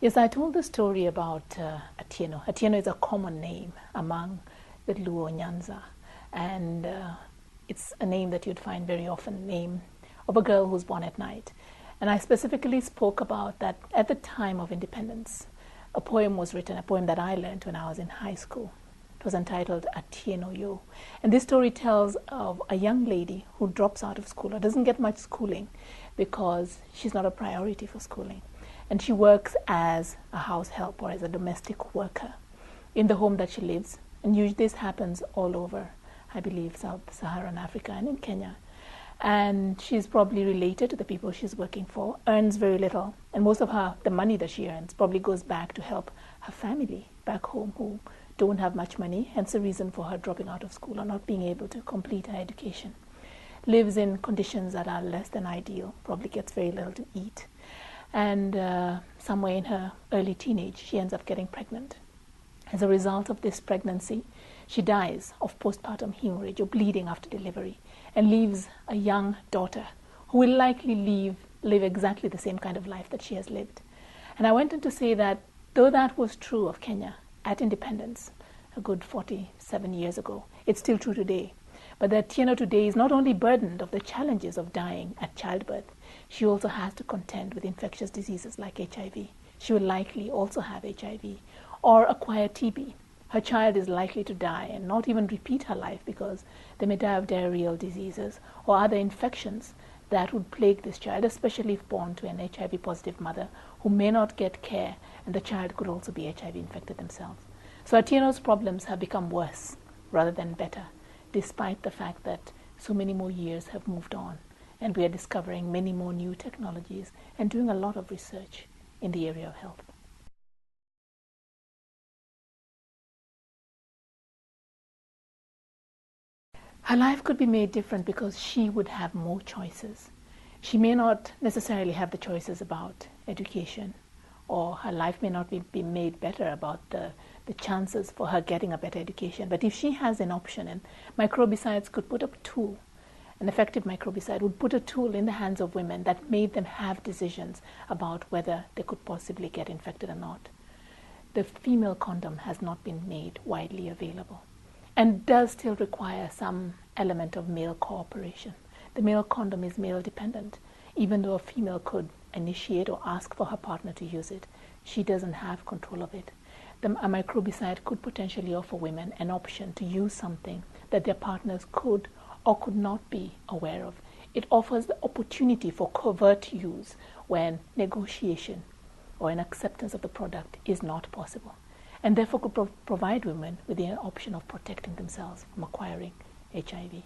Yes, I told the story about Atieno. Atieno is a common name among the Luo Nyanza, and it's a name that you'd find very often, name of a girl who's born at night. And I specifically spoke about that at the time of independence. A poem was written, a poem that I learned when I was in high school. It was entitled Atieno Yo. And this story tells of a young lady who drops out of school or doesn't get much schooling because she's not a priority for schooling. And she works as a house help or as a domestic worker in the home that she lives. And usually this happens all over, I believe, Sub-Saharan Africa and in Kenya. And she's probably related to the people she's working for, earns very little, and most of the money that she earns probably goes back to help her family back home who don't have much money, hence the reason for her dropping out of school or not being able to complete her education. Lives in conditions that are less than ideal, probably gets very little to eat. And somewhere in her early teenage, she ends up getting pregnant. As a result of this pregnancy, she dies of postpartum hemorrhage or bleeding after delivery and leaves a young daughter who will likely live exactly the same kind of life that she has lived. And I went on to say that though that was true of Kenya at independence a good 47 years ago, it's still true today. But that Atieno today is not only burdened of the challenges of dying at childbirth, she also has to contend with infectious diseases like HIV. She will likely also have HIV or acquire TB. Her child is likely to die and not even repeat her life because they may die of diarrheal diseases or other infections that would plague this child, especially if born to an HIV-positive mother who may not get care, and the child could also be HIV infected themselves. So Atieno's problems have become worse rather than better, despite the fact that so many more years have moved on and we are discovering many more new technologies and doing a lot of research in the area of health. Her life could be made different because she would have more choices. She may not necessarily have the choices about education, or her life may not be made better about the chances for her getting a better education. But if she has an option, and microbicides could put a tool, an effective microbicide would put a tool in the hands of women that made them have decisions about whether they could possibly get infected or not. The female condom has not been made widely available and does still require some element of male cooperation. The male condom is male dependent. Even though a female could initiate or ask for her partner to use it, she doesn't have control of it. A microbicide could potentially offer women an option to use something that their partners could or could not be aware of. It offers the opportunity for covert use when negotiation or an acceptance of the product is not possible, and therefore could provide women with the option of protecting themselves from acquiring HIV.